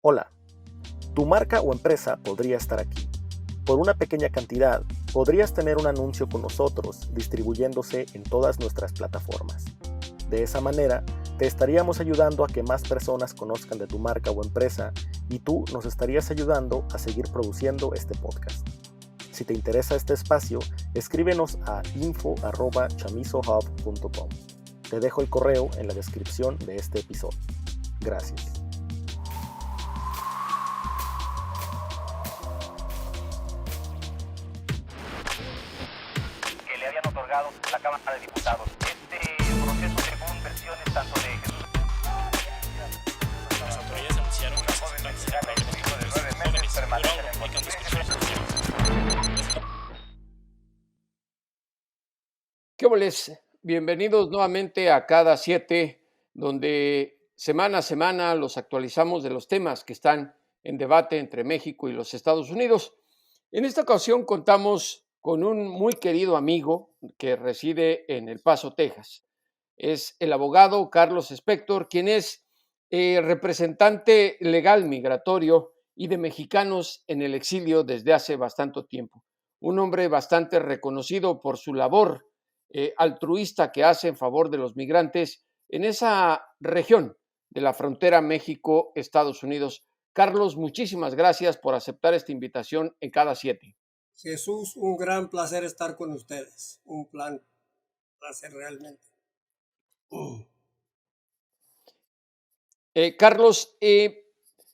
Hola, tu marca o empresa podría estar aquí. Por una pequeña cantidad, podrías tener un anuncio con nosotros distribuyéndose en todas nuestras plataformas. De esa manera, te estaríamos ayudando a que más personas conozcan de tu marca o empresa y tú nos estarías ayudando a seguir produciendo este podcast. Si te interesa este espacio, escríbenos a info@chamizohub.com. Te dejo el correo en la descripción de este episodio. Gracias. Que le habían otorgado la Cámara de Diputados. Este proceso, según versiones tanto de Jesús. Las autoridades anunciaron una joven mexicana y su hijo de 9 meses permanecen en ¿Qué boles? Bienvenidos nuevamente a Cada 7, donde semana a semana los actualizamos de los temas que están en debate entre México y los Estados Unidos. En esta ocasión contamos con un muy querido amigo que reside en El Paso, Texas. Es el abogado Carlos Spector, quien es representante legal migratorio y de mexicanos en el exilio desde hace bastante tiempo. Un hombre bastante reconocido por su labor altruista que hace en favor de los migrantes en esa región de la frontera México-Estados Unidos. Carlos, muchísimas gracias por aceptar esta invitación en Cada 7. Jesús, un gran placer estar con ustedes. Un placer realmente. Carlos,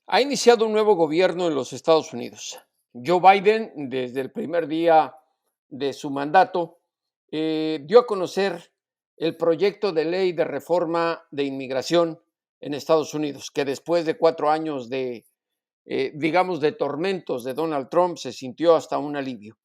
ha iniciado un nuevo gobierno en los Estados Unidos. Joe Biden, desde el primer día de su mandato, dio a conocer el proyecto de ley de reforma de inmigración en Estados Unidos, que después de 4 años de, digamos, de tormentos de Donald Trump, se sintió hasta un alivio.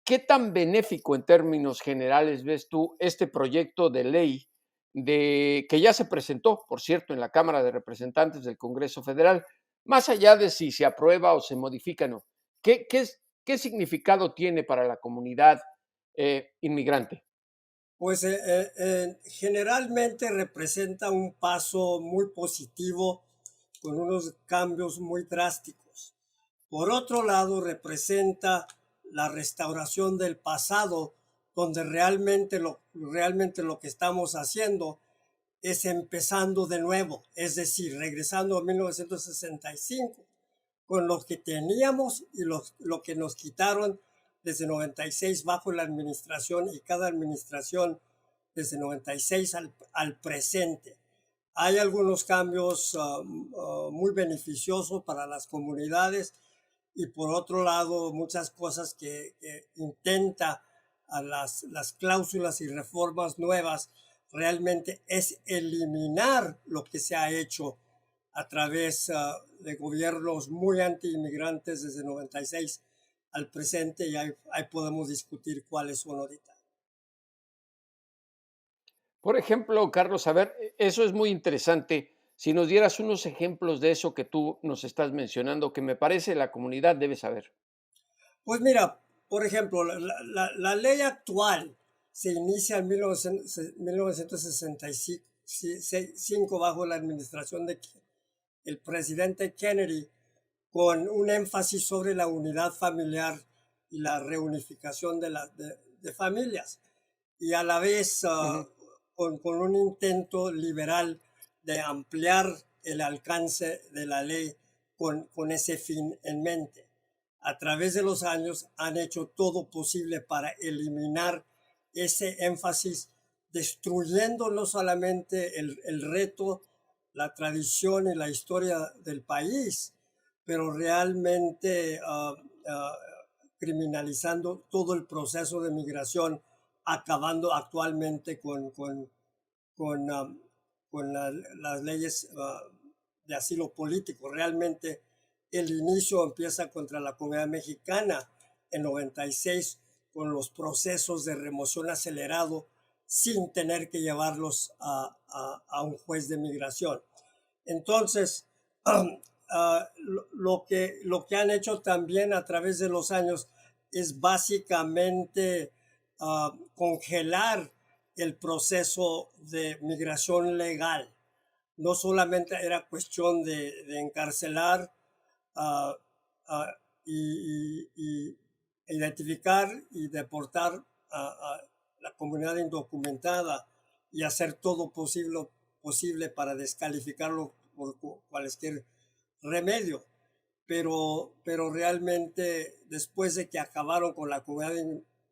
¿Qué tan benéfico en términos generales ves tú este proyecto de ley que ya se presentó, por cierto, en la Cámara de Representantes del Congreso Federal, más allá de si se aprueba o se modifica, no? ¿Qué significado tiene para la comunidad inmigrante? Pues generalmente representa un paso muy positivo con unos cambios muy drásticos. Por otro lado, representa la restauración del pasado, donde realmente lo que estamos haciendo es empezando de nuevo, es decir, regresando a 1965, con lo que teníamos y lo que nos quitaron desde 96 bajo la administración y cada administración desde 96 al presente. Hay algunos cambios muy beneficiosos para las comunidades y por otro lado muchas cosas que intenta a las cláusulas y reformas nuevas realmente es eliminar lo que se ha hecho a través de gobiernos muy anti-inmigrantes desde 96 al presente y ahí podemos discutir cuáles son ahorita. Por ejemplo, Carlos, a ver, eso es muy interesante. Si nos dieras unos ejemplos de eso que tú nos estás mencionando, que me parece la comunidad debe saber. Pues mira, por ejemplo, la ley actual se inicia en 1965 bajo la administración de el presidente Kennedy, con un énfasis sobre la unidad familiar y la reunificación de familias, y a la vez con un intento liberal de ampliar el alcance de la ley con ese fin en mente. A través de los años han hecho todo posible para eliminar ese énfasis, destruyendo no solamente el reto, la tradición y la historia del país, pero realmente criminalizando todo el proceso de migración, acabando actualmente con las leyes de asilo político. Realmente el inicio empieza contra la comunidad mexicana en 96 con los procesos de remoción acelerado sin tener que llevarlos a un juez de migración. Entonces, lo que han hecho también a través de los años es básicamente congelar el proceso de migración legal. No solamente era cuestión de encarcelar ah, ah, y identificar y deportar a la comunidad indocumentada y hacer todo posible para descalificarlo por cualquier remedio. Pero realmente después de que acabaron con la comunidad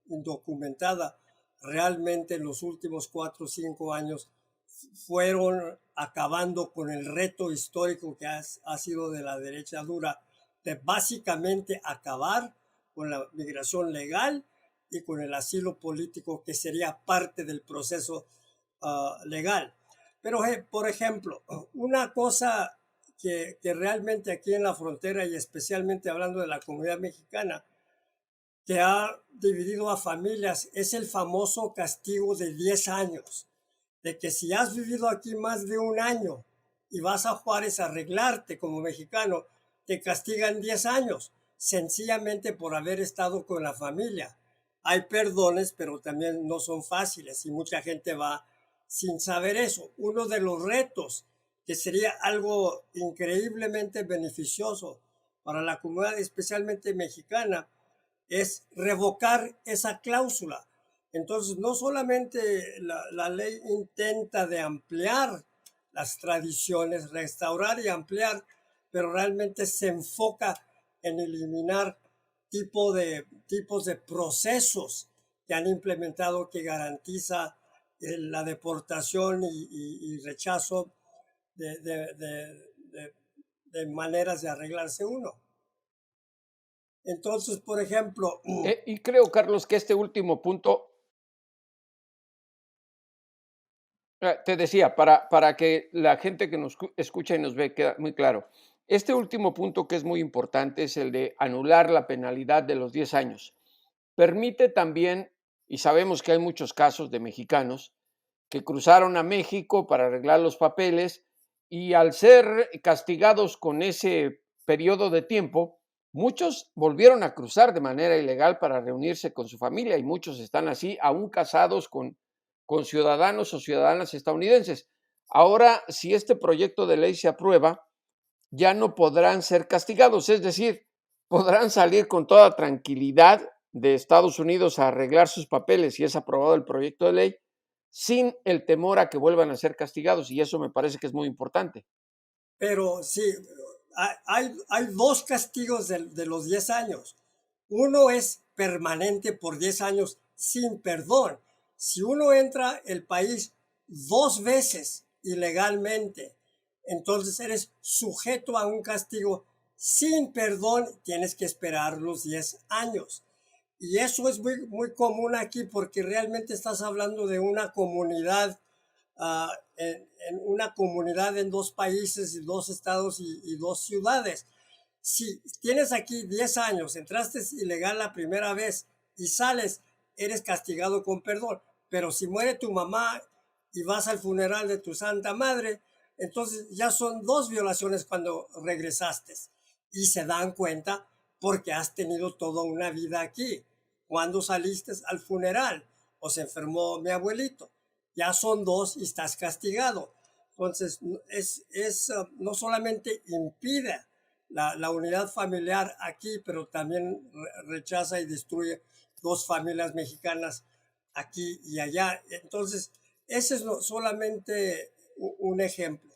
indocumentada, realmente en los últimos 4 o 5 años fueron acabando con el reto histórico que ha sido de la derecha dura, de básicamente acabar con la migración legal y con el asilo político, que sería parte del proceso legal. Pero, por ejemplo, una cosa que realmente aquí en la frontera, y especialmente hablando de la comunidad mexicana, que ha dividido a familias, es el famoso castigo de 10 años, de que si has vivido aquí más de un año y vas a Juárez a arreglarte como mexicano, te castigan 10 años, sencillamente por haber estado con la familia. Hay perdones, pero también no son fáciles y mucha gente va sin saber eso. Uno de los retos, que sería algo increíblemente beneficioso para la comunidad, especialmente mexicana, es revocar esa cláusula. Entonces, no solamente la ley intenta de ampliar las tradiciones, restaurar y ampliar, pero realmente se enfoca en eliminar tipos de procesos que han implementado que garantiza la deportación y rechazo de maneras de arreglarse uno. Entonces, por ejemplo, Y creo, Carlos, que este último punto, te decía, para que la gente que nos escucha y nos ve quede muy claro, este último punto que es muy importante es el de anular la penalidad de los 10 años. Permite también, y sabemos que hay muchos casos de mexicanos que cruzaron a México para arreglar los papeles y al ser castigados con ese periodo de tiempo, muchos volvieron a cruzar de manera ilegal para reunirse con su familia y muchos están así, aún casados con ciudadanos o ciudadanas estadounidenses. Ahora, si este proyecto de ley se aprueba, ya no podrán ser castigados, es decir, podrán salir con toda tranquilidad de Estados Unidos a arreglar sus papeles si es aprobado el proyecto de ley, sin el temor a que vuelvan a ser castigados, y eso me parece que es muy importante. pero sí, hay dos castigos de los 10 años. Uno es permanente por 10 años sin perdón. Si uno entra el país 2 veces ilegalmente, entonces eres sujeto a un castigo sin perdón, tienes que esperar los 10 años. Y eso es muy común aquí, porque realmente estás hablando de una comunidad, en una comunidad en 2 países y 2 estados y 2 ciudades. Si tienes aquí 10 años, entraste ilegal la primera vez y sales, eres castigado con perdón. Pero si muere tu mamá y vas al funeral de tu santa madre, entonces ya son 2 violaciones cuando regresaste. Y se dan cuenta porque has tenido toda una vida aquí. Cuando saliste al funeral o se enfermó mi abuelito, ya son 2 y estás castigado. Entonces, no solamente impide la unidad familiar aquí, pero también rechaza y destruye 2 familias mexicanas aquí y allá. Entonces, ese es solamente un ejemplo.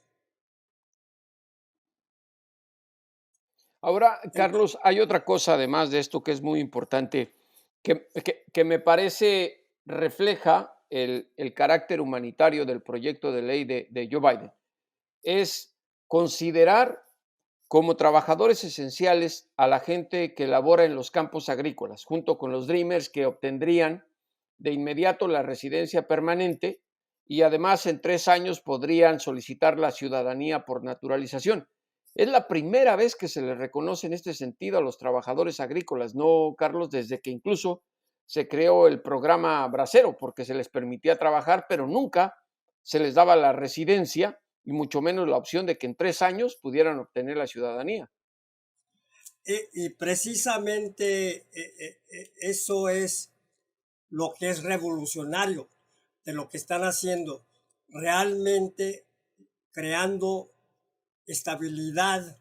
Ahora, Carlos, hay otra cosa además de esto que es muy importante, que me parece refleja el carácter humanitario del proyecto de ley de Joe Biden. Es considerar como trabajadores esenciales a la gente que labora en los campos agrícolas, junto con los Dreamers que obtendrían de inmediato la residencia permanente y además en 3 años podrían solicitar la ciudadanía por naturalización. Es la primera vez que se les reconoce en este sentido a los trabajadores agrícolas, ¿no, Carlos? Desde que incluso se creó el programa Bracero, porque se les permitía trabajar, pero nunca se les daba la residencia y mucho menos la opción de que en 3 años pudieran obtener la ciudadanía. Y precisamente eso es lo que es revolucionario de lo que están haciendo, realmente creando estabilidad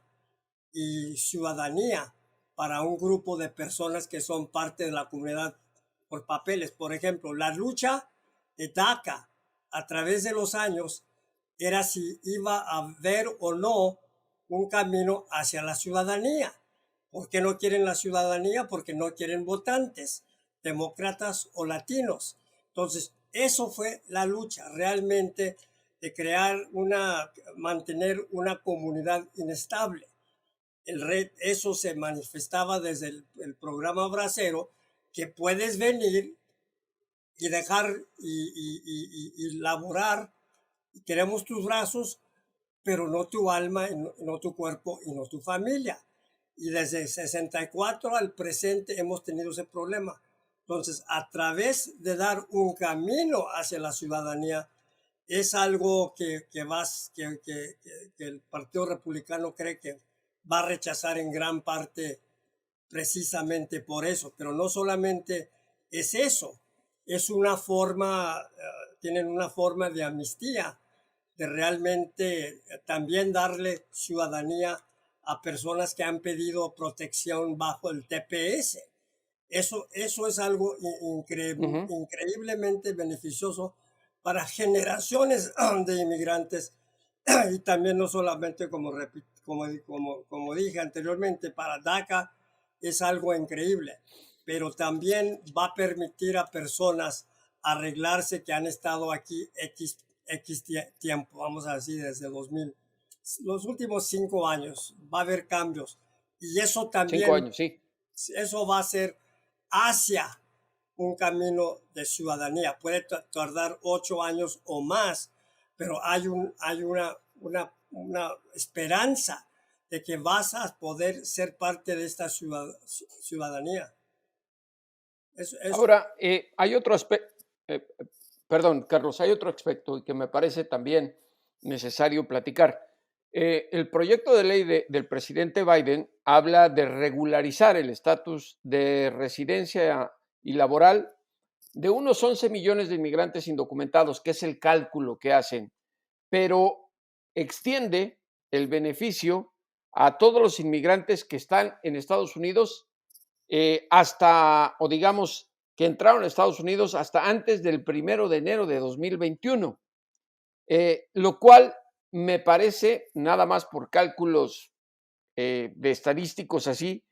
y ciudadanía para un grupo de personas que son parte de la comunidad por papeles. Por ejemplo, la lucha de DACA a través de los años era si iba a haber o no un camino hacia la ciudadanía. ¿Por qué no quieren la ciudadanía? Porque no quieren votantes, demócratas o latinos. Entonces, eso fue la lucha realmente de mantener una comunidad inestable. Eso se manifestaba desde el programa Bracero, que puedes venir y dejar y laborar, y queremos tus brazos, pero no tu alma, no tu cuerpo y no tu familia. Y desde el 64 al presente hemos tenido ese problema. Entonces, a través de dar un camino hacia la ciudadanía, es algo que el Partido Republicano cree que va a rechazar en gran parte precisamente por eso. Pero no solamente es eso, es una forma, tienen una forma de amnistía, de realmente también darle ciudadanía a personas que han pedido protección bajo el TPS. Eso es algo increíblemente beneficioso para generaciones de inmigrantes y también no solamente como dije anteriormente, para DACA es algo increíble, pero también va a permitir a personas arreglarse que han estado aquí X tiempo, vamos a decir desde 2000, los últimos 5 años, va a haber cambios y eso 5 también, años, sí. eso va a ser hacia un camino de ciudadanía. Puede tardar 8 años o más, pero hay una esperanza de que vas a poder ser parte de esta ciudadanía. Ahora, hay otro aspecto, perdón, Carlos, hay otro aspecto que me parece también necesario platicar. El proyecto de ley del presidente Biden habla de regularizar el estatus de residencia y laboral de unos 11 millones de inmigrantes indocumentados, que es el cálculo que hacen, pero extiende el beneficio a todos los inmigrantes que están en Estados Unidos hasta, o digamos, que entraron a Estados Unidos hasta antes del 1 de enero de 2021, lo cual me parece, nada más por cálculos de estadísticos así,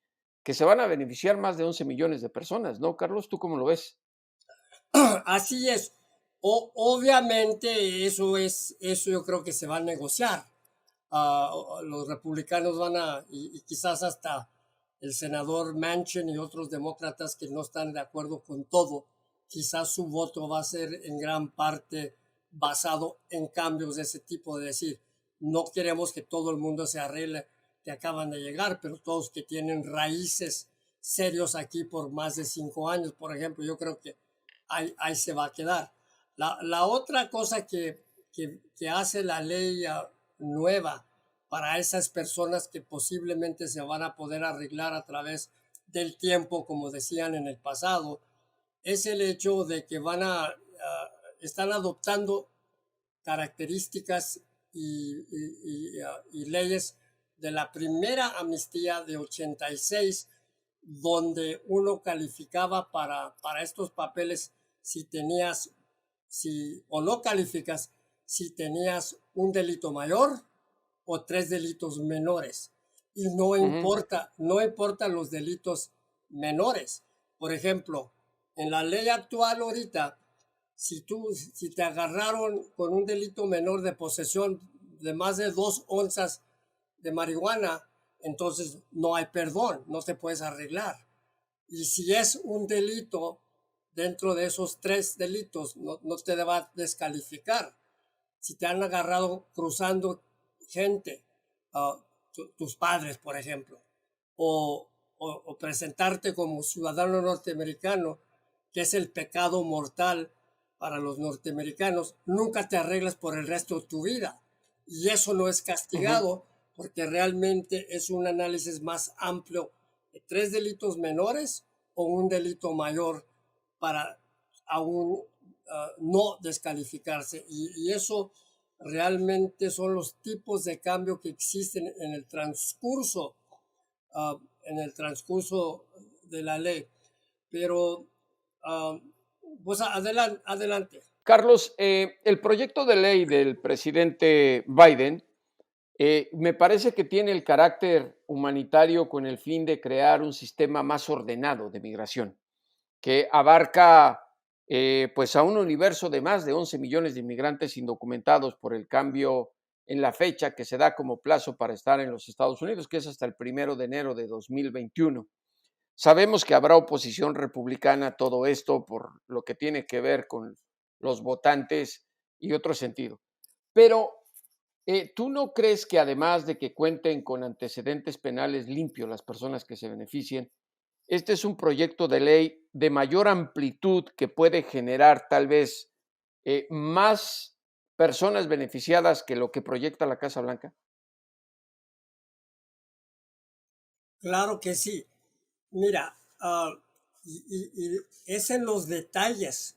que se van a beneficiar más de 11 millones de personas, ¿no, Carlos? ¿Tú cómo lo ves? Así es. Obviamente eso yo creo que se va a negociar. Los republicanos y quizás hasta el senador Manchin y otros demócratas que no están de acuerdo con todo, quizás su voto va a ser en gran parte basado en cambios de ese tipo, de decir, no queremos que todo el mundo se arregle que acaban de llegar, pero todos que tienen raíces serios aquí por más de 5 años, por ejemplo, yo creo que ahí se va a quedar. La otra cosa que hace la ley nueva para esas personas que posiblemente se van a poder arreglar a través del tiempo, como decían en el pasado, es el hecho de que están adoptando características y leyes de la primera amnistía de 86, donde uno calificaba para estos papeles o no calificas si tenías un delito mayor o 3 delitos menores. Y no importa los delitos menores. Por ejemplo, en la ley actual ahorita, si te agarraron con un delito menor de posesión de más de 2 onzas de marihuana, entonces no hay perdón, no te puedes arreglar. Y si es un delito dentro de esos 3 delitos, no te va a descalificar. Si te han agarrado cruzando gente, tus padres, por ejemplo, o presentarte como ciudadano norteamericano, que es el pecado mortal para los norteamericanos, nunca te arreglas por el resto de tu vida. Y eso no es castigado porque realmente es un análisis más amplio de 3 delitos menores o un delito mayor para aún no descalificarse. Y eso realmente son los tipos de cambio que existen en el transcurso en el transcurso de la ley. Pero, pues adelante. Carlos, el proyecto de ley del presidente Biden me parece que tiene el carácter humanitario con el fin de crear un sistema más ordenado de migración, que abarca pues a un universo de más de 11 millones de inmigrantes indocumentados por el cambio en la fecha que se da como plazo para estar en los Estados Unidos, que es hasta el 1 de enero de 2021. Sabemos que habrá oposición republicana a todo esto por lo que tiene que ver con los votantes y otro sentido. Pero ¿tú no crees que además de que cuenten con antecedentes penales limpios las personas que se beneficien, este es un proyecto de ley de mayor amplitud que puede generar tal vez más personas beneficiadas que lo que proyecta la Casa Blanca? Claro que sí. Mira, y es en los detalles,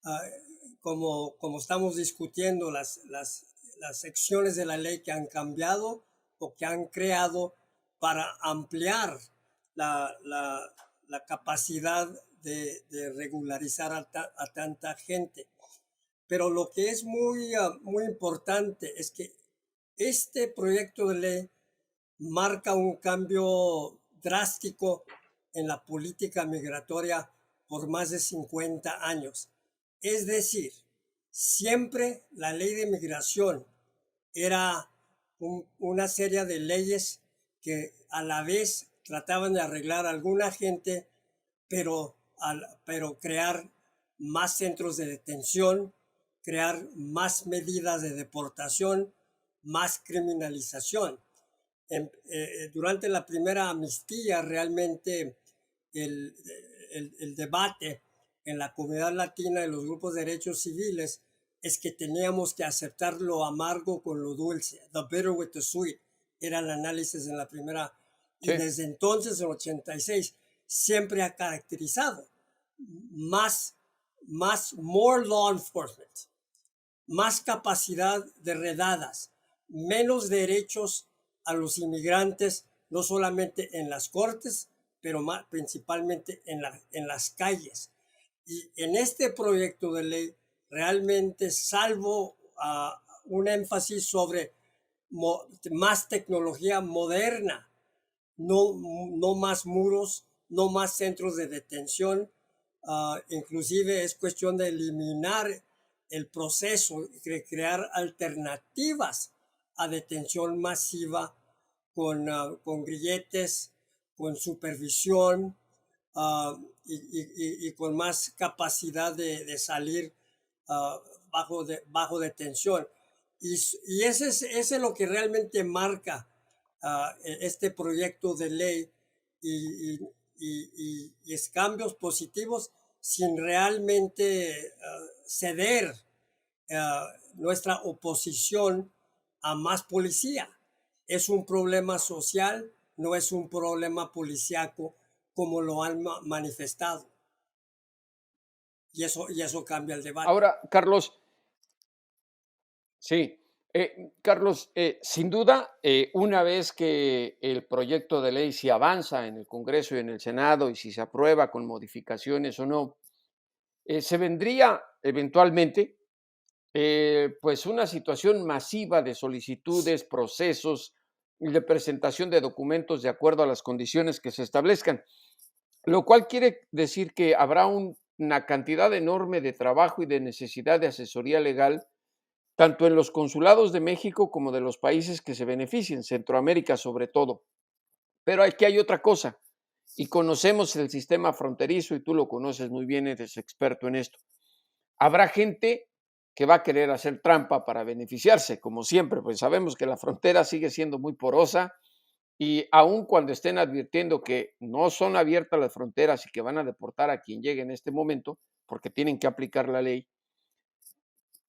ah, como estamos discutiendo las secciones de la ley que han cambiado o que han creado para ampliar la, la- la capacidad de regularizar a tanta gente. Pero lo que es muy importante es que este proyecto de ley marca un cambio drástico en la política migratoria por más de 50 años. Es decir, siempre la ley de migración era una serie de leyes que a la vez trataban de arreglar a alguna gente, pero crear más centros de detención, crear más medidas de deportación, más criminalización. Durante la primera amnistía, realmente el, el debate en la comunidad latina y los grupos de derechos civiles es que teníamos que aceptar lo amargo con lo dulce. The bitter with the sweet era el análisis en la primera. Y Sí. desde entonces, en 86, siempre ha caracterizado más, more law enforcement, más capacidad de redadas, menos derechos a los inmigrantes, no solamente en las cortes, pero principalmente en las calles. Y en este proyecto de ley, realmente, salvo un énfasis sobre más tecnología moderna, no más muros, no más centros de detención, inclusive es cuestión de eliminar el proceso, de crear alternativas a detención masiva con grilletes, con supervisión, y con más capacidad de salir bajo detención. Y ese es lo que realmente marca este proyecto de ley y es cambios positivos sin realmente ceder nuestra oposición a más policía. Es un problema social, no es un problema policíaco como lo han manifestado. Y eso cambia el debate. Ahora, Carlos, sí, Carlos, sin duda, una vez que el proyecto de ley se avanza en el Congreso y en el Senado y si se aprueba con modificaciones o no, se vendría eventualmente pues una situación masiva de solicitudes, procesos y de presentación de documentos de acuerdo a las condiciones que se establezcan, lo cual quiere decir que habrá una cantidad enorme de trabajo y de necesidad de asesoría legal tanto en los consulados de México como de los países que se beneficien, Centroamérica sobre todo. Pero aquí hay otra cosa, y conocemos el sistema fronterizo, y tú lo conoces muy bien, eres experto en esto. Habrá gente que va a querer hacer trampa para beneficiarse, como siempre, pues sabemos que la frontera sigue siendo muy porosa y aun cuando estén advirtiendo que no son abiertas las fronteras y que van a deportar a quien llegue en este momento, porque tienen que aplicar la ley,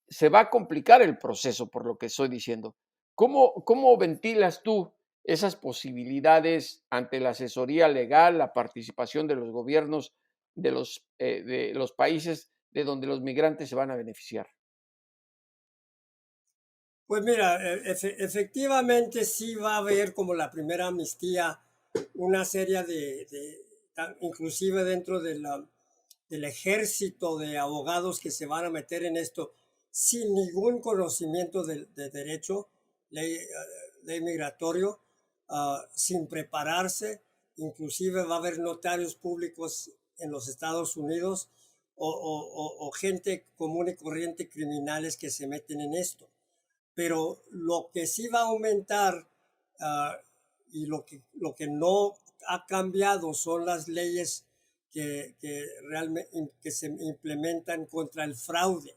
se va a complicar el proceso, por lo que estoy diciendo. ¿Cómo ventilas tú esas posibilidades ante la asesoría legal, la participación de los gobiernos de los países de donde los migrantes se van a beneficiar? Pues mira, efectivamente sí va a haber como la primera amnistía una serie inclusive dentro del ejército de abogados que se van a meter en esto sin ningún conocimiento de derecho, ley migratorio, sin prepararse. Inclusive va a haber notarios públicos en los Estados Unidos o gente común y corriente, criminales que se meten en esto. Pero lo que sí va a aumentar y lo que no ha cambiado son las leyes que realmente se implementan contra el fraude.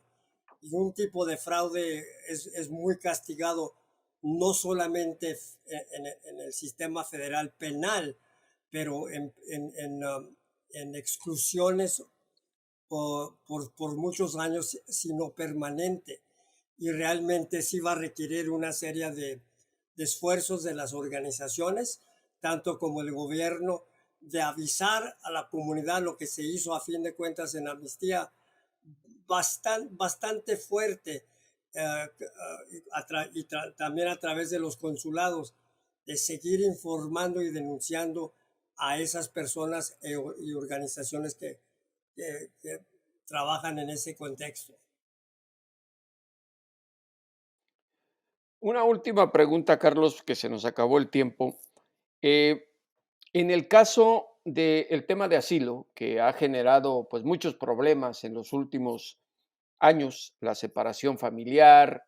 Y un tipo de fraude es muy castigado, no solamente en el sistema federal penal, pero en exclusiones por muchos años, sino permanente. Y realmente sí va a requerir una serie de esfuerzos de las organizaciones, tanto como el gobierno, de avisar a la comunidad lo que se hizo a fin de cuentas en Amnistía, bastante fuerte, y también a través de los consulados, de seguir informando y denunciando a esas personas y organizaciones que trabajan en ese contexto. Una última pregunta, Carlos, que se nos acabó el tiempo. En el caso del tema de asilo, que ha generado pues muchos problemas en los últimos años, la separación familiar,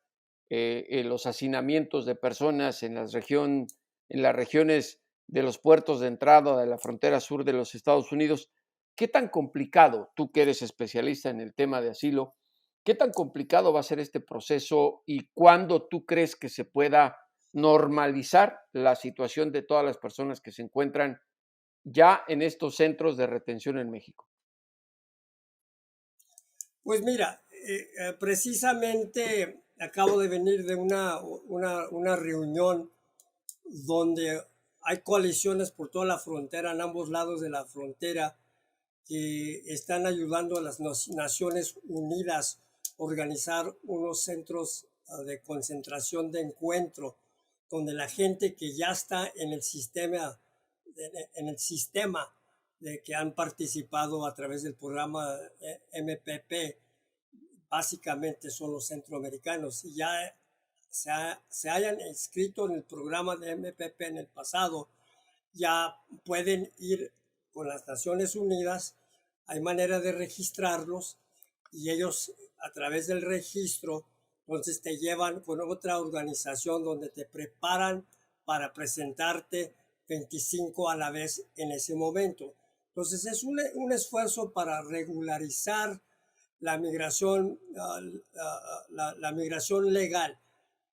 los hacinamientos de personas en las regiones de los puertos de entrada de la frontera sur de los Estados Unidos, ¿qué tan complicado, tú que eres especialista en el tema de asilo, qué tan complicado va a ser este proceso y cuándo tú crees que se pueda normalizar la situación de todas las personas que se encuentran ya en estos centros de retención en México? Pues mira, precisamente acabo de venir de una reunión donde hay coaliciones por toda la frontera, en ambos lados de la frontera, que están ayudando a las Naciones Unidas a organizar unos centros de concentración, de encuentro, donde la gente que ya está en el sistema, de que han participado a través del programa MPP, básicamente son los centroamericanos, y ya se hayan inscrito en el programa de MPP en el pasado, ya pueden ir con las Naciones Unidas. Hay manera de registrarlos y ellos a través del registro, entonces te llevan con otra organización donde te preparan para presentarte 25 a la vez en ese momento. Entonces es un esfuerzo para regularizar la migración, la migración legal.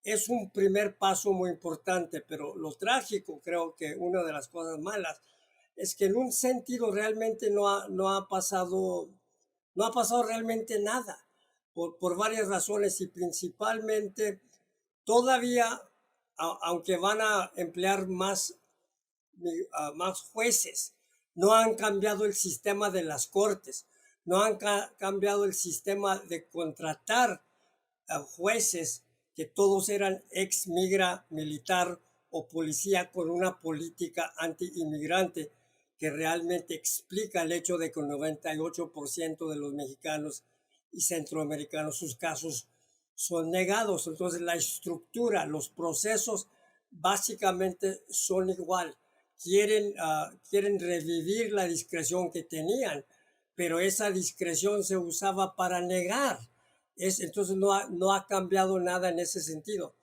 Es un primer paso muy importante, pero lo trágico, creo que una de las cosas malas, es que en un sentido realmente no ha pasado realmente nada, por varias razones, y principalmente todavía, aunque van a emplear más jueces, no han cambiado el sistema de las cortes, no han cambiado el sistema de contratar a jueces que todos eran ex migra, militar o policía, con una política anti-inmigrante que realmente explica el hecho de que el 98% de los mexicanos y centroamericanos, sus casos son negados. Entonces la estructura, los procesos básicamente son igual. Quieren revivir la discreción que tenían, pero esa discreción se usaba para negar. Entonces no ha cambiado nada en ese sentido.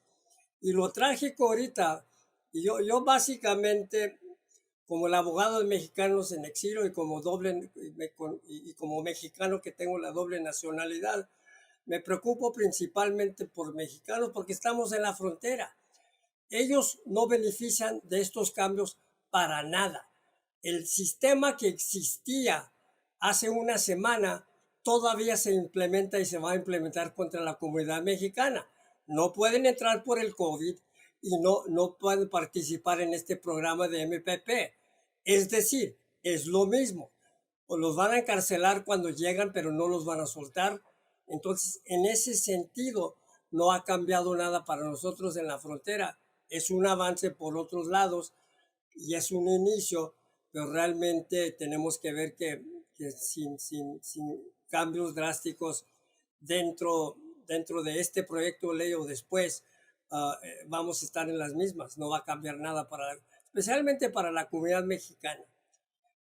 Y lo trágico ahorita, y yo básicamente, como el abogado de mexicanos en exilio y como mexicano que tengo la doble nacionalidad, me preocupo principalmente por mexicanos porque estamos en la frontera. Ellos no benefician de estos cambios para nada. El sistema que existía hace una semana todavía se implementa y se va a implementar contra la comunidad mexicana. No pueden entrar por el COVID y no pueden participar en este programa de MPP. Es decir, es lo mismo. O los van a encarcelar cuando llegan, pero no los van a soltar. Entonces, en ese sentido, no ha cambiado nada para nosotros en la frontera. Es un avance por otros lados, y es un inicio, pero realmente tenemos que ver que sin cambios drásticos dentro de este proyecto de ley o después, vamos a estar en las mismas, no va a cambiar nada especialmente para la comunidad mexicana.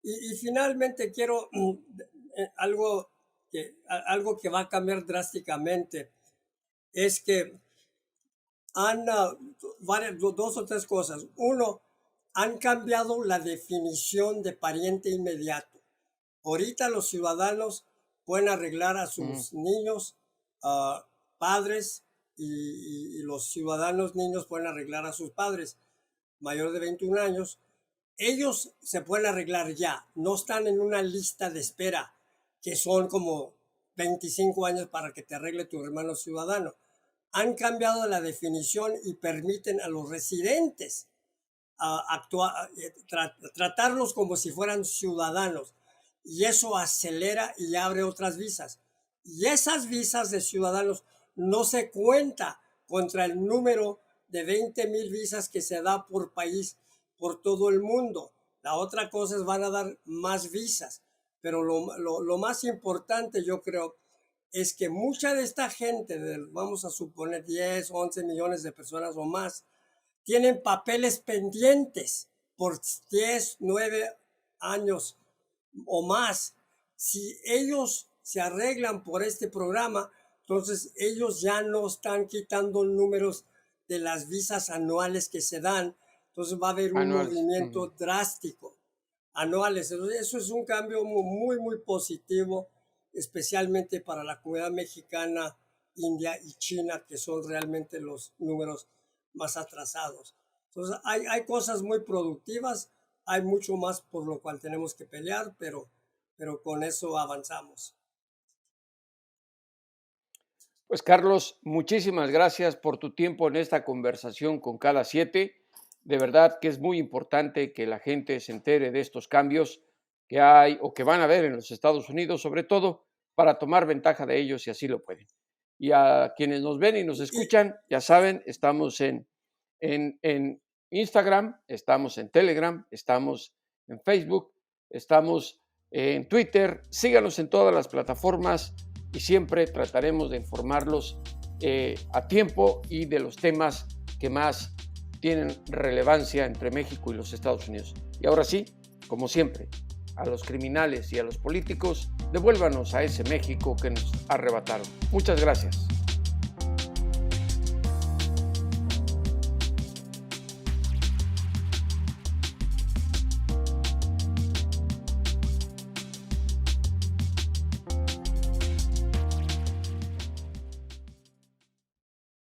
Y finalmente quiero algo que va a cambiar drásticamente es que han dos o tres cosas. Uno, han cambiado la definición de pariente inmediato. Ahorita los ciudadanos pueden arreglar a sus niños, padres, y los ciudadanos niños pueden arreglar a sus padres mayores de 21 años. Ellos se pueden arreglar ya, no están en una lista de espera que son como 25 años para que te arregle tu hermano ciudadano. Han cambiado la definición y permiten a los residentes tratarlos como si fueran ciudadanos, y eso acelera y abre otras visas. Y esas visas de ciudadanos no se cuenta contra el número de 20,000 visas que se da por país por todo el mundo. La otra cosa es van a dar más visas, pero lo más importante, yo creo, es que mucha de esta gente, vamos a suponer 10, 11 millones de personas o más, tienen papeles pendientes por 10, 9 años o más. Si ellos se arreglan por este programa, entonces ellos ya no están quitando números de las visas anuales que se dan. Entonces va a haber un movimiento drástico anuales. Eso es un cambio muy, muy positivo, especialmente para la comunidad mexicana, India y China, que son realmente los números más atrasados. Entonces hay cosas muy productivas, hay mucho más por lo cual tenemos que pelear, pero con eso avanzamos. Pues Carlos, muchísimas gracias por tu tiempo en esta conversación con Cada Siete. De verdad que es muy importante que la gente se entere de estos cambios que hay o que van a haber en los Estados Unidos, sobre todo para tomar ventaja de ellos si así lo pueden. Y a quienes nos ven y nos escuchan, ya saben, estamos en Instagram, estamos en Telegram, estamos en Facebook, estamos en Twitter. Síganos en todas las plataformas y siempre trataremos de informarlos a tiempo y de los temas que más tienen relevancia entre México y los Estados Unidos. Y ahora sí, como siempre, a los criminales y a los políticos, devuélvanos a ese México que nos arrebataron. Muchas gracias.